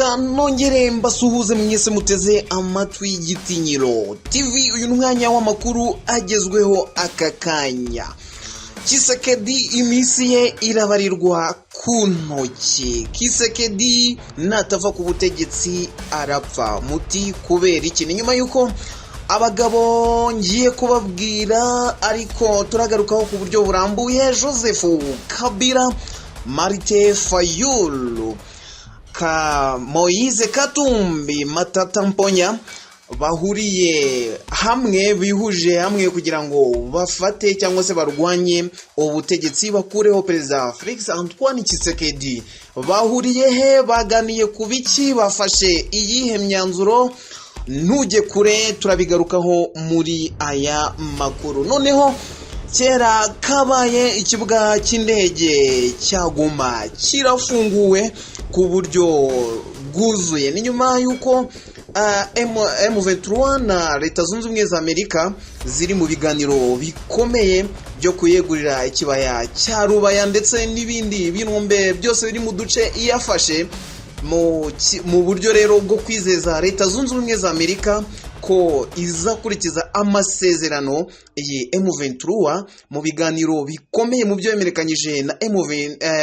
reka nongere mbasuhuze mwese muteze amatwi y'Igitinyiro TV. Uyu mwanya w'amakuru agezweho aka kanya. Tshisekedi iminsi ye irabarirwa ku ntoki. Tshisekedi natava ku butegetsi arapfa. Muti kubera iki? Ni nyuma yuko abagabo ngiye kubabwira ariko turagarukaho ku buryo burambuye. Joseph Kabila, Martin Fayulu, Moise Katumbi, Matata Mponya bahuriye hamwe, bihuje hamwe kugira ngo bafate cyangwa se barwanye ubutegetsi bakureho Perezida Felix Antoine Tshisekedi. Bahuriye he? Baganiye ku biki? Bafashe iyihe myanzuro? Ntujye kure, turabigarukaho muri aya makuru. Noneho kera kabaye ikibuga cy'indege cya Goma kirafunguwe ku buryo bwuzuye. Ni nyuma yuko M23 na Leta Zunze Ubumwe za Amerika ziri mu biganiro bikomeye byo kuyegurira ikibaya cya Rubaya ndetse n'ibindi binombe byose biri mu duce iyafashe, mu buryo rero bwo kwizeza Leta Zunze Ubumwe za Amerika ko izakurikiza amasezerano iyi M23 mu biganiro bikomeye mu byo yemerekanyije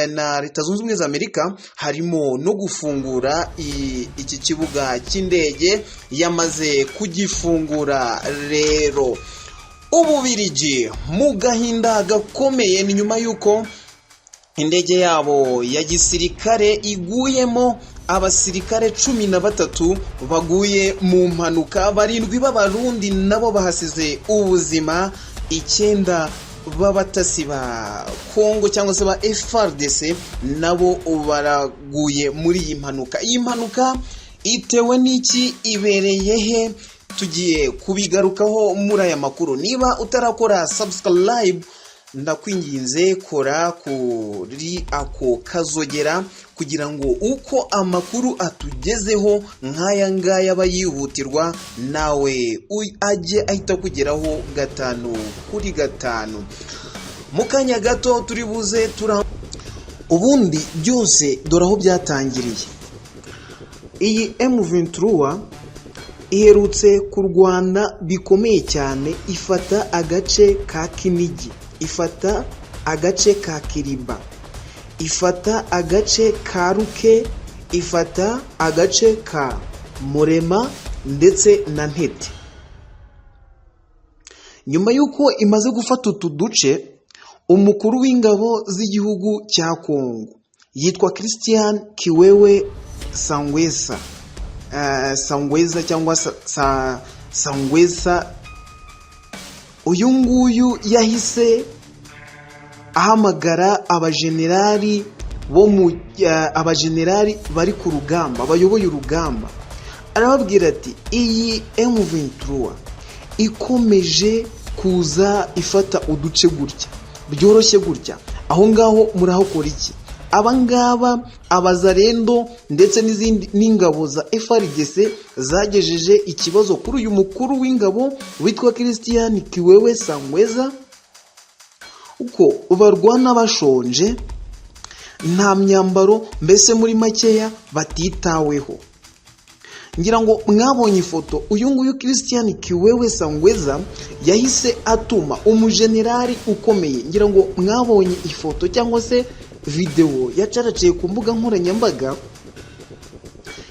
na Leta Zunze Ubumwe za Amerika, harimo no gufungura iki kibuga cy'indege. Yamaze kugifungura rero. Ububirigi mu gahinda gakomeye ni nyuma yuko indege yabo ya gisirikare iguyemo abasirikare 13 baguye mu mpanuka. 7 b'abarundi nabo bahasize ubuzima, 9 b'abatasi ba Kongo cyangwa se ba FARDC nabo baraguye muri iyi mpanuka. Iyi mpanuka itewe n'iki? Ibereye he? Tugiye kubigarukaho muri aya makuru. Niba utarakora subscribe, ndakwinginze kora kuri ako kazogera kugira ngo uko amakuru atugezeho nk'aya ngaya aba yihutirwa, nawe ajye ahita kugeraho 5 kuri 5. Mu kanya gato turi buze ubundi byose dore aho byatangiriye. Iyi M23 iherutse kurwana bikomeye cyane, ifata agace ka Kinigi, ifata agace ka Kiriba, ifata agace ka Ruke, ifata agace ka Murema ndetse na Ntete. Nyuma yuko imaze gufata utu duce, umukuru w'ingabo z'igihugu cya Kongo yitwa Christian Kiwewe Sangwesa cyangwa Sangwesa, uyu nguyu yahise ahamagara abajenerali abajenerali bari ku rugamba, bayoboye urugamba. Arababwira ati iyi M23 ikomeje kuza ifata uduce gutya byoroshye gutya, aho ngaho murahokora iki? Abangaba abazarendo ndetse n'izindi n'ingabo za FARDC zagejeje ikibazo kuri uyu mukuru w'ingabo witwa Christian Kiwewe Sangwesa, uko barwana bashonje, nta myambaro, mbese muri makeya batitaweho. Ngira ngo mwabonye ifoto. Uyu nguyu Christian Kiwewe Sangwesa yahise atuma umujenerali ukomeye. Ngira ngo mwabonye ifoto cyangwa se video yacaraciye ku mbuga nkoranyambaga,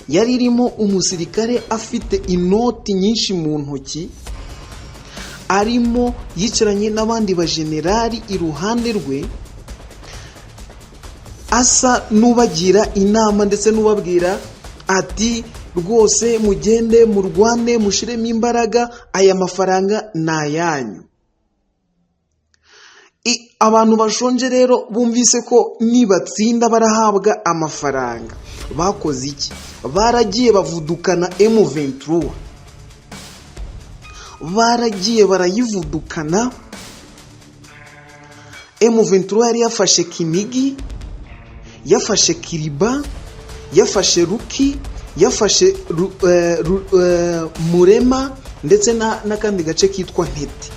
yari irimo umusirikare afite inoti nyinshi mu ntoki, arimo yicaranye n'abandi bajenerali iruhande rwe, asa nubagira inama ndetse nubabwira ati rwose mugende murwane mushiremo imbaraga, aya mafaranga nayanyu. Abantu bashonje rero bumvise ko nibatsinda barahabwa amafaranga. Bakoze iki? Baragiye bavudukana M23, baragiye barayivudukana. M23 yari yafashe Kinigi, yafashe Kiriba, yafashe Ruki, yafashe Murema ndetse n'akandi gace kitwa Ntete.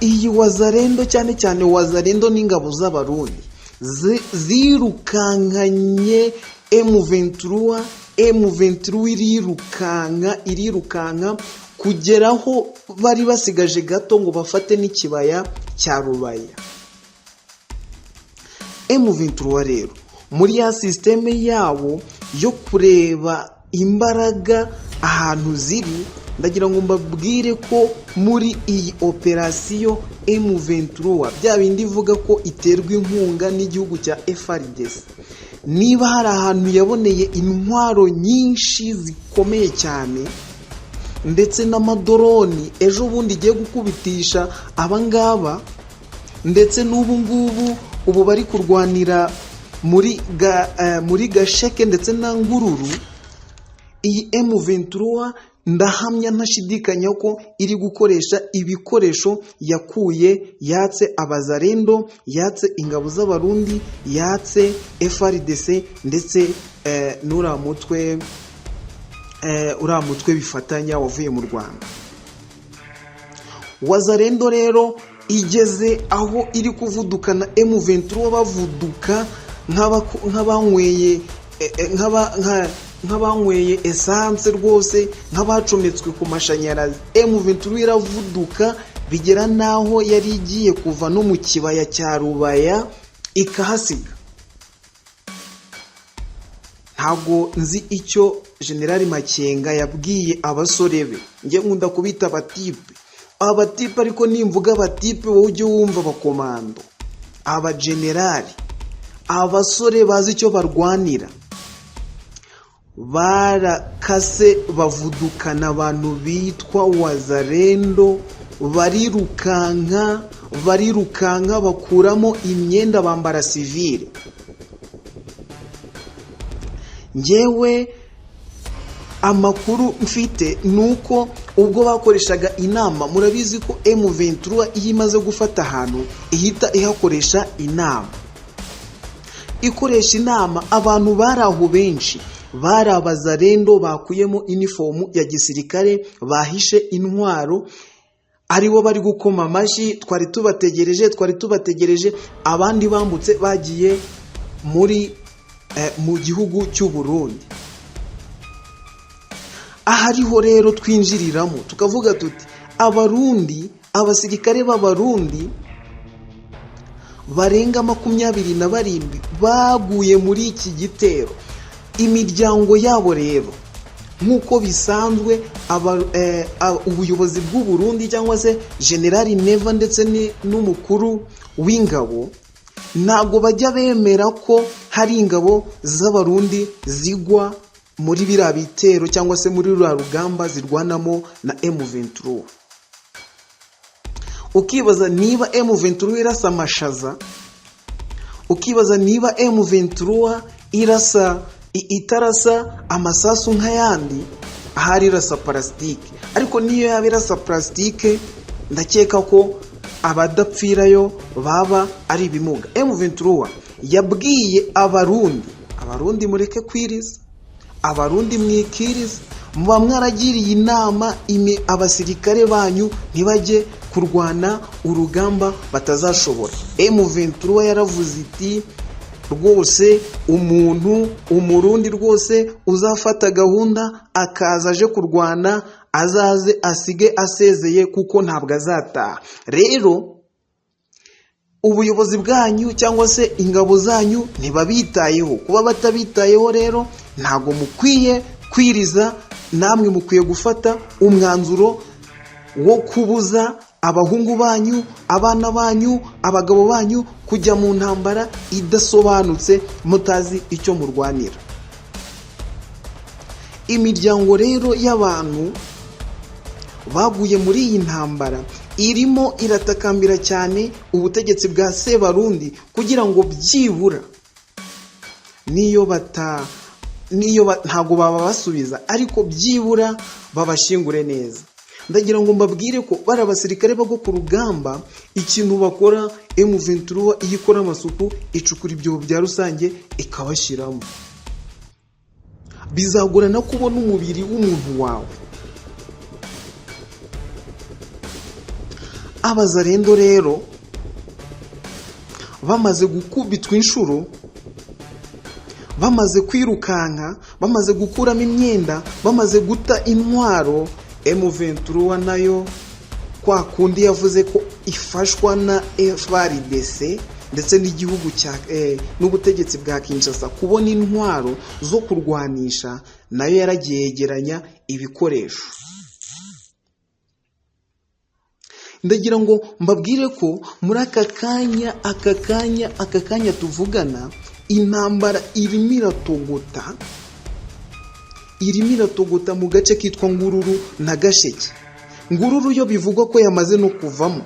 Iyi wazarendo cyane cyane wazarendo n'ingabo z'abarundi zirukankanye M23 irirukanka kugeraho bari basigaje gato ngo bafate n'ikibaya cya Rubaya. M23 rero muri ya systeme yabo yo kureba imbaraga ahantu ziri, ndagira ngo mbabwire ko muri iyi operasiyo M23 bya bindi ivuga ko iterwa inkunga n'igihugu cya FARDC, niba hari ahantu yaboneye intwaro nyinshi zikomeye cyane ndetse n'amadoroni ejo bundi igiye gukubitisha abangaba, ndetse n'ubu ngubu ubu bari kurwanira muri Gasheke ndetse na Ngururu, iyi M23 ndahamya ntashidikanya ko iri gukoresha ibikoresho yakuye, yatse abazarendo, yatse ingabo z'abarundi, yatse FARDC ndetse n'uramutwe bifatanya wavuye mu Rwanda. Wazarendo rero igeze aho iri kuvudukana M23 bavuduka nk'abanyweye essence rwose, nk'abacometswe ku mashanyarazi. M23 iravuduka bigera naho yari igiye kuva no mu kibaya cya Rubaya ikahasiga. Ntabwo nzi icyo General Makenga yabwiye abasore be, nge nkunda kubita abatipe ariko nimvuga abatipe wowe ujye wumva abakomando, abagenerali, abasore bazi icyo barwanira. Barakase bavudukana abantu bitwa Wazarendo, barirukanka bakuramo imyenda bambara civile. Ngewe amakuru mfite nuko ubwo bakoreshaga inama, murabizi ko M23 iyo imaze gufata ahantu ihita ihakoresha inama. Ikoresha inama, abantu baraho benshi bari abazarendo bakuyemo uniform ya gisirikare, bahishe intwaro, aribo bari gukoma amashyi. Twari tubategereje, abandi bambutse bagiye mu gihugu cy'u Burundi. Ahariho rero twinjiriramo tukavuga tuti abarundi, abasirikare b'abarundi barenga 27 baguye muri iki gitero. Imiryango yabo rero nk'uko bisanzwe ubuyobozi bw'u Burundi cyangwa se General Neva ndetse n'umukuru w'ingabo ntabwo bajya bemera ko hari ingabo z'abarundi zigwa muri biriya bitero cyangwa se muri ruriya rugamba zirwanamo na M23. Ukibaza niba M23 irasa amashaza, ukibaza niba M23 itarasa amasasu nk'ayandi, ahari irasa plastique. Ariko niyo yaba irasa plastique, ndakeka ko abadapfirayo baba ari ibimuga. M23 yabwiye abarundi mureke kwiriza, abarundi mwikiriza, muba mwaragiriye inama abasirikare banyu ntibajye kurwana urugamba batazashobora. M23 yaravuze iti rwose umurundi rwose uzafata gahunda akaza aje kurwana azaze asige asezeye kuko ntabwo azataha. Rero ubuyobozi bwanyu cyangwa se ingabo zanyu ntibabitayeho. Kuba batabitayeho rero ntago mukwiye kwiriza, namwe mukwiye gufata umwanzuro wo kubuza abahungu banyu, abana banyu, abagabo banyu kujya mu ntambara idasobanutse mutazi icyo murwanira. Imiryango rero y'abantu baguye muri iyi ntambara irimo iratakambira cyane ubutegetsi bwa Sebarundi kugira ngo byibura ntago babasubiza, ariko byibura babashingure neza. Ndagira ngo mbabwire ko bari abasirikare bago ku rugamba, ikintu bakora M23 iyo ikora amasuku icukura ibyo bya rusange ikabashiramo. Bizagorana kubona umubiri w'umuntu wawe. Abazarendo rero bamaze gukubitwa inshuro, bamaze kwirukanka, bamaze gukuramo imyenda, bamaze guta intwaro, M23 nayo kwa kundi yavuze ko ifashwa na FARDC ndetse n'igihugu n'ubutegetsi bwa Kinshasa kubona intwaro zo kurwanisha, nayo yaragiye yegeranya ibikoresho. Ndagira ngo mbabwire ko muri aka kanya tuvugana, intambara irimo iratogota mu gace kitwa Ngururu na Gasheke. Ngururu yo bivugwa ko yamaze no kuvamo.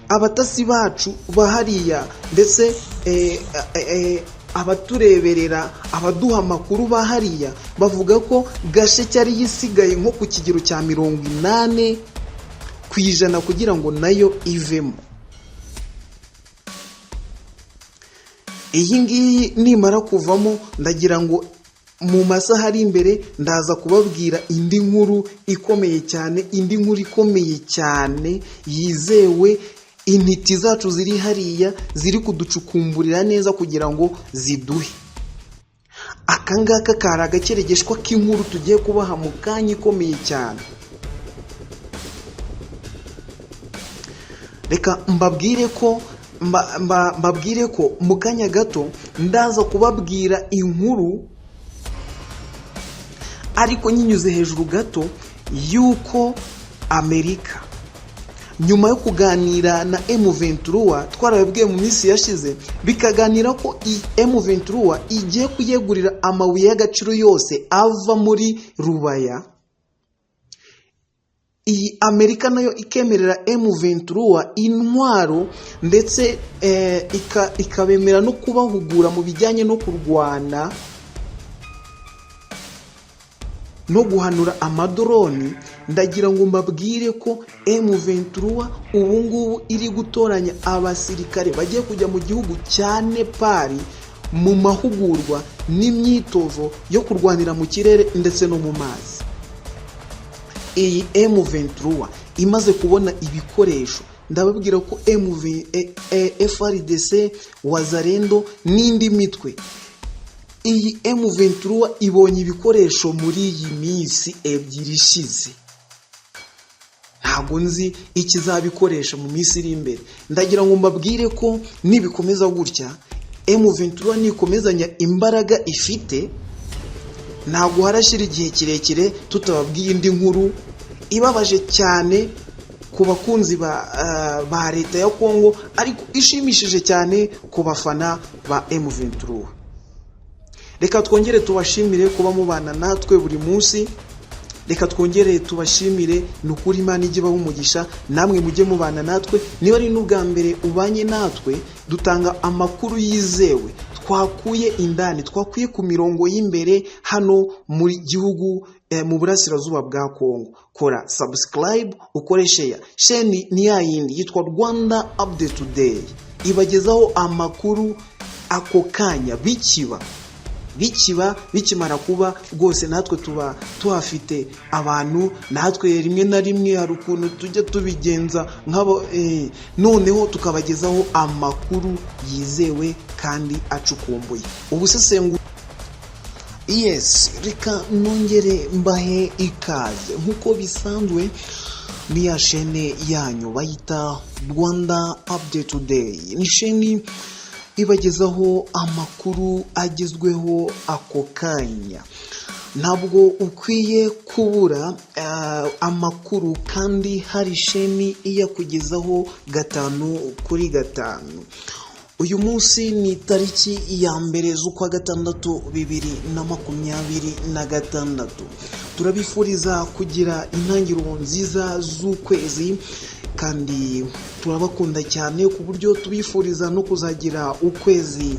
Abatasi bacu bahariya ndetse abatureberera, abaduha amakuru bahariya bavuga ko Gasheke ari yisigaye nko ku kigero cya 80% kugira ngo nayo ivemo. Iyi ngiyi nimara kuvamo, ndagira ngo mu masaha ari imbere ndaza kubabwira indi nkuru ikomeye cyane yizewe. Intiti zacu ziri hariya ziri kuducukumburira neza kugira ngo ziduhe. Akangaka kari agakeregeshwa k'inkuru tugiye kubaha mu kanya ikomeye cyane. Reka mbabwire ko mu kanya gato ndaza kubabwira inkuru, ariko nyinyuze hejuru gato yuko Amerika nyuma yo kuganira na M23, twarababwiye mu minsi yashize, bikaganira ko M23 igiye kuyegurira amabuye y'agaciro yose ava muri Rubaya. Iyi Amerika nayo ikemerera M23 intwaro ndetse ikabemera no kubahugura mu bijyanye no kurwana no guhanura amadroni. Ndagira ngo mbabwire ko M23 ubu ngubu iri gutoranya abasirikare bagiye kujya mu gihugu cya Nepal mu mahugurwa n'imyitozo yo kurwanira mu kirere ndetse no mu mazi. Iyi M23 imaze kubona ibikoresho, ndababwira ko FARDC, Wazalendo n'indi mitwe, iyi M23 ibonye ibikoresho muri iyi minsi 2 ishize. Ntabwo nzi ikizabikoresha mu minsi iri imbere. Ndagira ngo mbabwire ko nibikomeza gutya, M23 nikomezanya imbaraga ifite, ntabwo harashira igihe kirekire tutababwiye indi nkuru ibabaje cyane ku bakunzi ba leta ya Kongo, ariko ishimishije cyane ku bafana ba M23. Reka twongere tubashimire kuba mubana natwe buri munsi. Reka twongere tubashimire, nukuri Imana ijye ibaha umugisha, namwe mujye mubana natwe. Niba ari n'ubwa mbere ubanye natwe, dutanga amakuru yizewe twakuye indani, twakuye ku mirongo y'imbere hano muri gihugu mu burasirazuba bwa Kongo. Kora subscribe, ukore share. Sheni ni yayindi yitwa Rwanda Update Today, ibagezaho amakuru ako kanya bikimara kuba rwose. Natwe tuba tuhafite abantu, natwe rimwe na rimwe hari ukuntu tujya tubigenza nk'abo noneho tukabagezaho amakuru yizewe kandi acukumbuye. Ubusesengura yes, reka nongere mbahe ikaze nk'uko bisanzwe ni ya shene yanyu bayita Rwanda Update Today. Ni sheni ibagezaho amakuru agezweho ako kanya. Ntabwo ukwiye kubura amakuru, kandi hari sheni iyakugezaho 5/5. Uyu munsi ni tariki ya 1 z'ukwa gatandatu 2026. Turabifuriza kugira intangiriro nziza z'ukwezi, kandi turabakunda cyane ku buryo tubifuriza no kuzagira ukwezi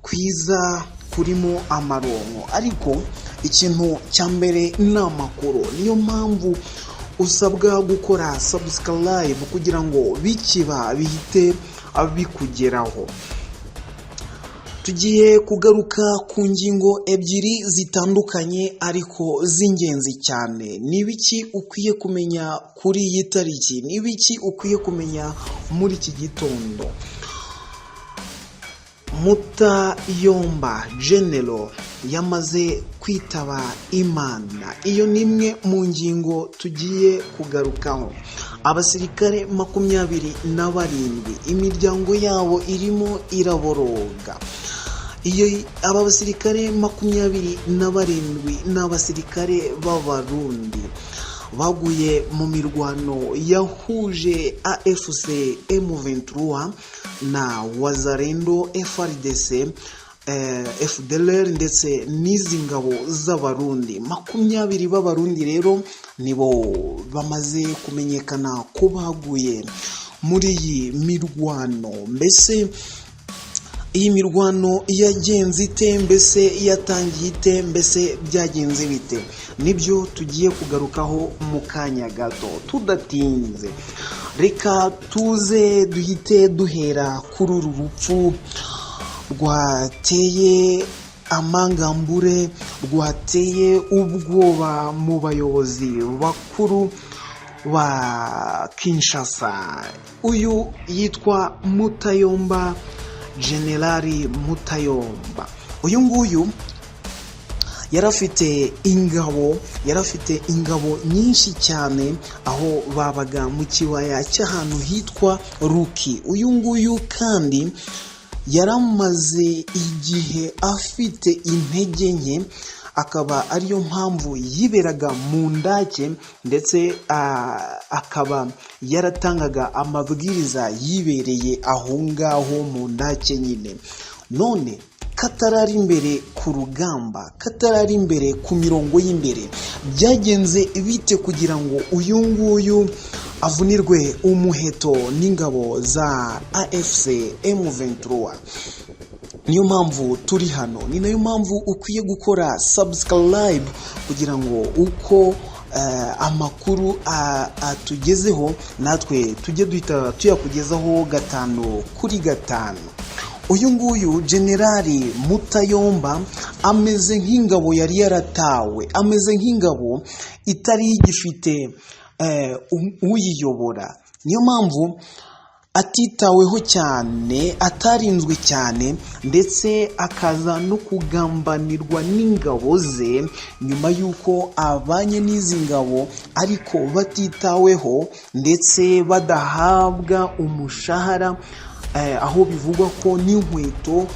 kwiza kurimo amaronko. Ariko ikintu cya mbere ni amakuru, niyo mpamvu usabwa gukora subscribe kugira ngo bikiba bihite bikugeraho. Tugiye kugaruka ku ngingo 2 zitandukanye ariko z'ingenzi cyane. Nibiki ukwiye kumenya kuri iyi tariki? Nibiki ukwiye kumenya muri iki gitondo? Mutayomba General yamaze kwitaba Imana. Iyo ni imwe mu ngingo tugiye kugarukaho. Abasirikare 27 imiryango yabo irimo iraboroga. Aba basirikare 27 n'abasirikare b'Abarundi baguye mu mirwano yahuje AFC M23 na Wazalendo FARDC FDLR ndetse n'izi ngabo z'Abarundi. 20 b'Abarundi rero nibo bamaze kumenyekana ko baguye muri iyi mirwano. Mbese iyi mirwano yagenze ite? Mbese yatangiye ite? Mbese byagenze bite? Nibyo tugiye kugarukaho mu kanya gato. Tudatinze, reka tuze duhite duhera kuri uru rupfu rwateye amangambure, rwateye ubwoba mu bayobozi bakuru ba Kinshasa. Uyu yitwa Mutayomba, Generali Mutayomba. Uyu nguyu yarafite ingabo nyinshi cyane, aho babaga mu kibaya cy'ahantu hitwa Ruki. Uyu nguyu kandi yaramaze igihe afite intege nke, akaba ariyo mpamvu yiberaga mu ndake, ndetse akaba yaratangaga amabwiriza yibereye aho ngaho mu ndake nyine. None katarari imbere ku rugamba, katarari imbere ku mirongo y'imbere, byagenze bite kugira ngo uyu nguyu avunirwe umuheto n'ingabo za AFC M23? Niyo mpamvu turi hano, ni nayo mpamvu ukwiye gukora subscribe kugira ngo uko amakuru atugezeho natwe tujye duhita tuyakugezaho 5 kuri 5. Uyu nguyu Generali Mutayomba ameze nk'ingabo yari yaratawe, ameze nk'ingabo itari igifite uyiyobora. Niyo mpamvu atitaweho cyane, atarinzwe cyane, ndetse akaza no kugambanirwa n'ingabo ze nyuma y'uko abanye n'izi ngabo ariko batitaweho ndetse badahabwa umushahara, aho bivugwa ko n'inkweto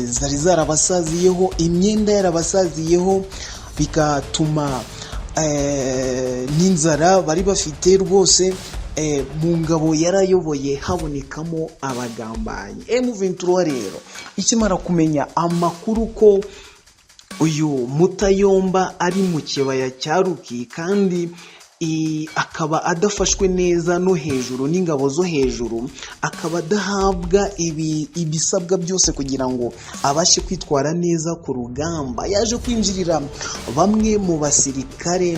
zari zarabasaziyeho, imyenda yarabasaziyeho, bigatuma n'inzara bari bafite rwose. Mu ngabo yarayoboye habonekamo abagambanyi. M23 rero ikimara kumenya amakuru ko uyu Mutayomba ari mu kibaya cya Ruki, kandi akaba adafashwe neza no hejuru n'ingabo zo hejuru, akaba adahabwa ibisabwa byose kugira ngo abashe kwitwara neza ku rugamba, yaje kwinjirira bamwe mu basirikare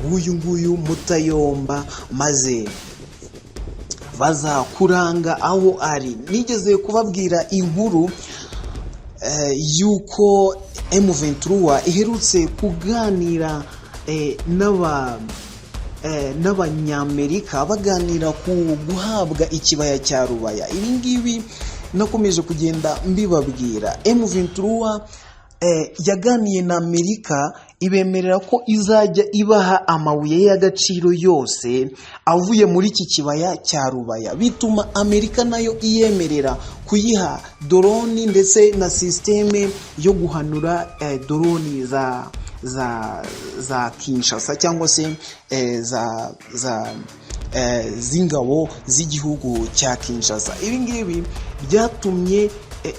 b'uyu nguyu Mutayomba, maze baza kuranga aho ari. Nigeze kubabwira inkuru yuko M23 iherutse kuganira n'Abanyamerika, baganira ku guhabwa ikibaya cya Rubaya. Ibi ngibi nakomeje kugenda mbibabwira. M23 yaganiye na Amerika, ibemerera ko izajya ibaha amabuye y'agaciro yose avuye muri iki kibaya cya Rubaya. Bituma Amerika nayo iyemerera kuyiha drone ndetse na systeme yo guhanura drone za Kinshasa, cyangwa se z'ingabo z'igihugu cya Kinshasa. Ibi ngibi byatumye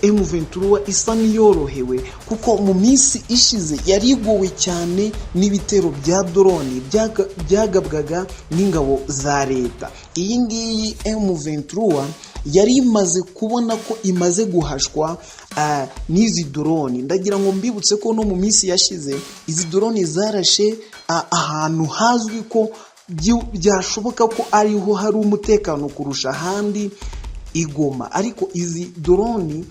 M23 isa n'iyorohewe, kuko mu minsi ishize yarigowe cyane n'ibitero bya drone byagabwaga n'ingabo za leta. Iyi ngiyi M23 yari imaze kubona ko imaze guhashwa n'izi drone. Ndagira ngo mbibutse ko no mu minsi yashize izi drone zarashe ahantu hazwi ko byashoboka ko ariho hari umutekano kurusha ahandi, i Goma. Ariko izi drone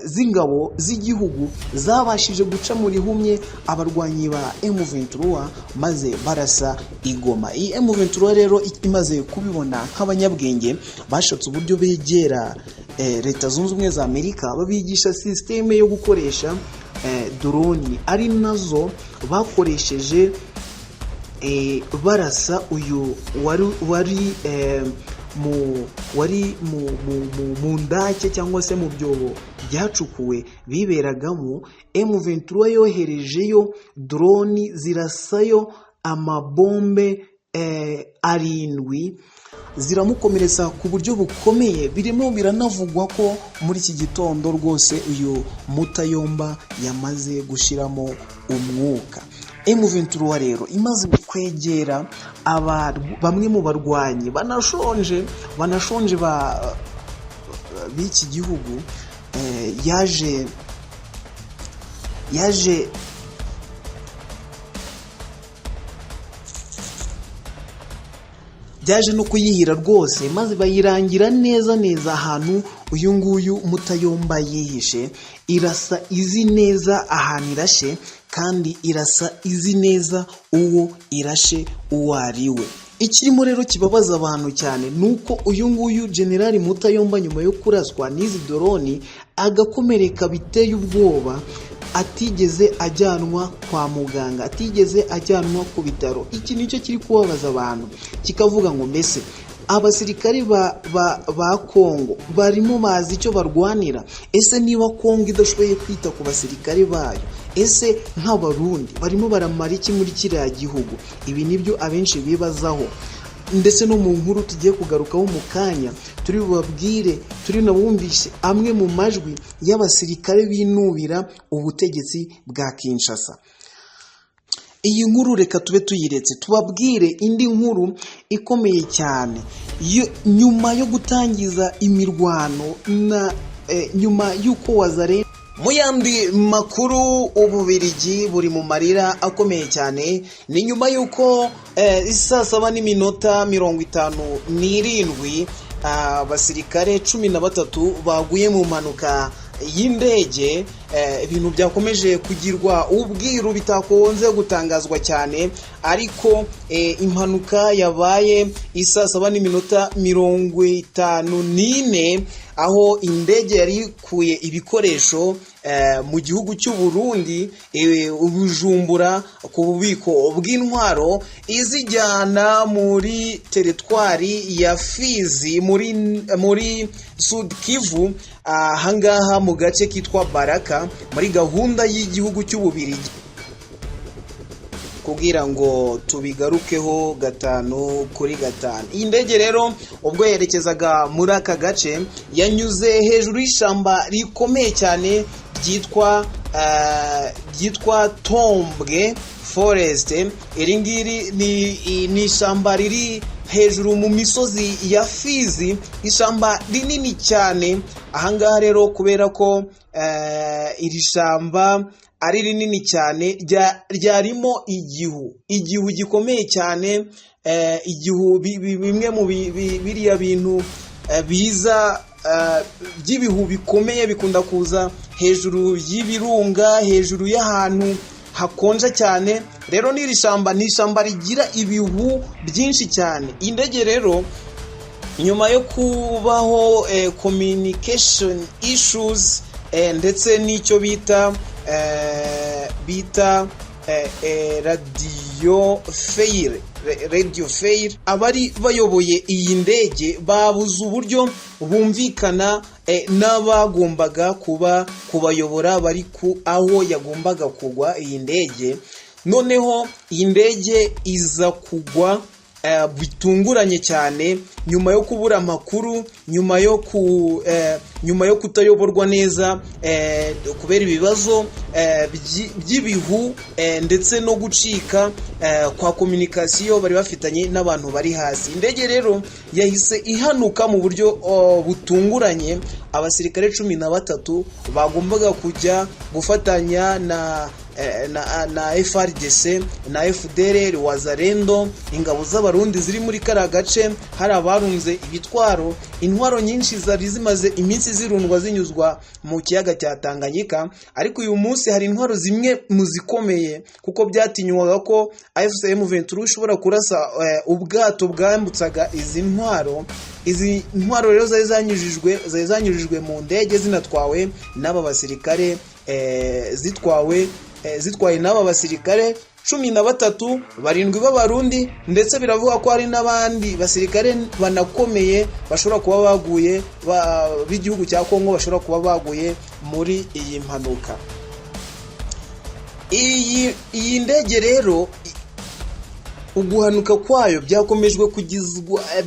z'ingabo z'igihugu zabashije guca muri humye abarwanyi ba M23 maze barasa i Goma. Iyi M23 rero imaze kubibona nk'abanyabwenge, bashatse uburyo begera Leta Zunze Ubumwe za Amerika babigisha systeme yo gukoresha drone, ari nazo bakoresheje barasa uyu wari mu ndake cyangwa se mu byobo byacukuwe biberagamo. M23 yoherejeyo drone zirasayo amabombe 7 ziramukomeretsa ku buryo bukomeye. Birimo biranavugwa ko muri iki gitondo rwose uyu Mutayomba yamaze gushiramo umwuka. M23 rero imaze kwegera bamwe mu barwanyi banashonje b'iki gihugu, yaje no kuyihira rwose, maze bayirangira neza ahantu uyu nguyu Mutayomba yihishe. Irasa izi neza ahantu irashe, kandi irasa izi neza uwo irashe uwo ari we. Ikirimo rero kibabaza abantu cyane nuko uyu nguyu General Mutayomba nyuma yo kuraswa n'izi drone agakomereka biteye ubwoba, atigeze ajyanwa kwa muganga, atigeze ajyanwa ku bitaro. Iki nicyo kiri kubabaza abantu, kikavuga ngo mbese abasirikari ba Kongo barimo bazi icyo barwanira? Ese niba Kongo idashoboye kwita ku basirikari bayo, ese nk'abarundi barimo baramara iki muri kiriya gihugu? Ibi nibyo abenshi bibazaho, ndetse no mu nkuru tugiye kugarukaho mu kanya turi bubabwire, turi nabumvishe amwe mu majwi y'abasirikare binubira ubutegetsi bwa Kinshasa. Iyi nkuru reka tube tuyiretse tubabwire indi nkuru ikomeye cyane. Nyuma yo gutangiza imirwano nyuma y'uko Wazalendo mu yandi makuru, Ububiligi buri mu marira akomeye cyane. Ni nyuma y'uko saa 7:57 abasirikare 13 baguye mu mpanuka y'indege. Ibintu byakomeje kugirwa ubwiru bitakonze gutangazwa cyane, ariko impanuka yabaye saa 7:54 aho indege yari ikuye ibikoresho mu gihugu cy'u Burundi, Bujumbura, ku bubiko bw'intwaro izijyana muri teritwari ya Fizi muri Sud Kivu, ahangaha mu gace kitwa Baraka, muri gahunda y'igihugu cy'Ububiligi. Kugira ngo tubigarukeho 5-5. Iyi ndege rero ubwo yerekezaga muri aka gace yanyuze hejuru y'ishamba rikomeye cyane ryitwa Tombwe Forest. Iri ngiri ni ishamba riri hejuru mu misozi ya Fizi, ishamba rinini cyane. Ahangaha rero kubera ko iri shamba ari rinini cyane, ryarimo igihu gikomeye cyane. Igihu bimwe mu biriya bintu biza by'ibihu bikomeye bikunda kuza hejuru y'ibirunga, hejuru y'ahantu hakonja cyane. Rero n'iri shamba ni ishamba rigira ibihu byinshi cyane. Indege rero nyuma yo kubaho communication issues ndetse n'icyo bita radio fail, abari bayoboye iyi ndege babuze uburyo bumvikana n'abagombaga kubayobora bari aho yagombaga kugwa iyi ndege. Noneho iyi ndege iza kugwa bitunguranye cyane, nyuma yo kubura amakuru, nyuma yo kutayoborwa neza kubera ibibazo by'ibihu ndetse no gucika kwa communication bari bafitanye n'abantu bari hasi. Indege rero yahise ihanuka mu buryo butunguranye. Abasirikare 13 bagombaga kujya gufatanya na FARDC na FDLR Wazalendo, ingabo z'abarundi ziri muri kara gace. Hari abarunze ibitwaro, intwaro nyinshi zari zimaze iminsi zirundwa zinyuzwa mu kiyaga cya Tanganyika, ariko uyu munsi hari intwaro zimwe mu zikomeye kuko byatinywaga ko AFC M23 ishobora kurasa ubwato bwambutsaga izi ntwaro. Izi ntwaro rero zari zanyujijwe mu ndege zinatwawe n'aba basirikare, zitwaye n'aba basirikare 13, 7 b'abarundi, ndetse biravuga ko hari n'abandi basirikare banakomeye bashobora kuba baguye b'igihugu cya Kongo, bashobora kuba baguye muri iyi mpanuka. Iyi ndege rero uguhanuka kwayo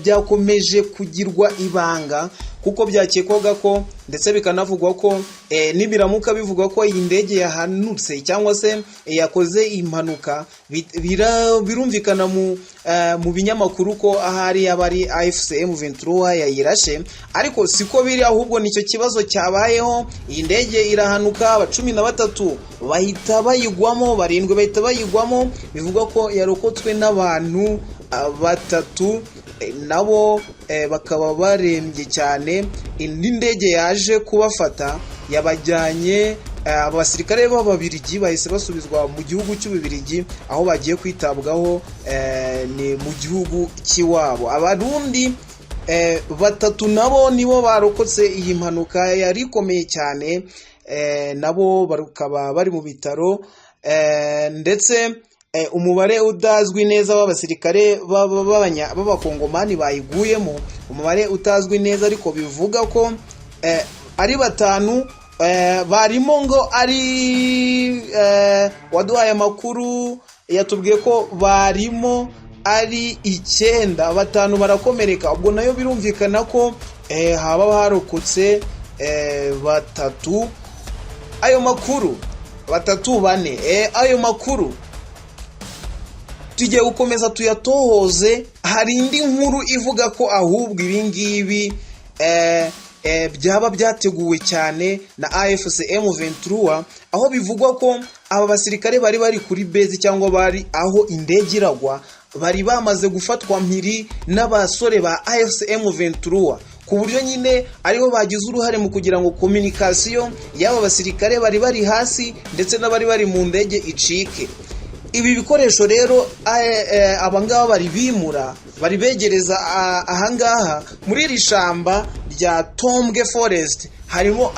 byakomeje kugirwa ibanga, kuko byakekwaga ko ndetse bikanavugwa ko nibiramuka bivugwa ko iyi ndege yahanutse cyangwa se yakoze impanuka, birumvikana mu binyamakuru ko ahari abari AFC M23 yayirashe, ariko siko biri, ahubwo nicyo kibazo cyabayeho. Iyi ndege irahanuka, 13 bahita bayigwamo, 7 bahita bayigwamo. Bivugwa ko yarokotswe n'abantu 3, nabo bakaba barembye cyane. Indi ndege yaje kubafata yabajyanye, abasirikare b'Ababiligi bahise basubizwa mu gihugu cy'Ububirigi, aho bagiye kwitabwaho ni mu gihugu cy'iwabo. Abarundi 3 nabo nibo barokotse iyi mpanuka yari ikomeye cyane, nabo bakaba bari mu bitaro, ndetse umubare udazwi neza w'abasirikare b'abakongomani bayiguyemo, umubare utazwi neza, ariko bivuga ko ari 5, barimo ngo ari waduhaye amakuru yatubwiye ko barimo ari 9, 5 barakomereka. Ubwo nayo birumvikana ko haba harokotse 3. Ayo makuru 3, 4, ayo makuru tugiye gukomeza tuyatohoze. Hari indi nkuru ivuga ko ahubwo ibingibi byaba byateguwe cyane na AFC M23, aho bivugwa ko aba basirikare bari kuri base cyangwa bari aho indege iragwa, bari bamaze gufatwa mpiri n'abasore ba AFC M23, ku buryo nyine aribo bagize uruhare mu kugira ngo communication y'aba basirikare bari hasi ndetse n'abari bari mu ndege icike. Ibi bikoresho rero abangaba bari bimura, bari begereza ahangaha muri iri shamba rya Tombwe Forest. Harimo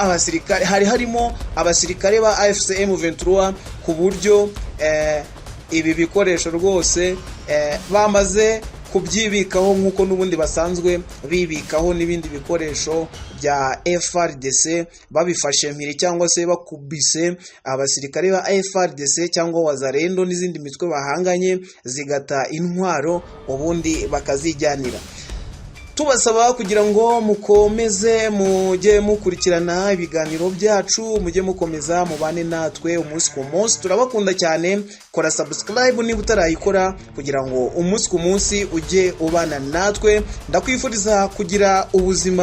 abasirikare ba AFC M23, ku buryo ibi bikoresho rwose bamaze kubyibikaho nk'uko n'ubundi basanzwe bibikaho n'ibindi bikoresho bya FARDC, babifashe mpiri cyangwa se bakubise abasirikare ba FARDC cyangwa Wazalendo n'izindi mitwe bahanganye zigata intwaro, ubundi bakazijyanira. Tubasaba kugira ngo mukomeze mujye mukurikirana ibiganiro byacu, mujye mukomeza mubane natwe umunsi ku munsi. Turabakunda cyane, kora subscribe niba utarayikora kugira ngo umunsi ku munsi ujye ubana natwe. Ndakwifuriza kugira ubuzima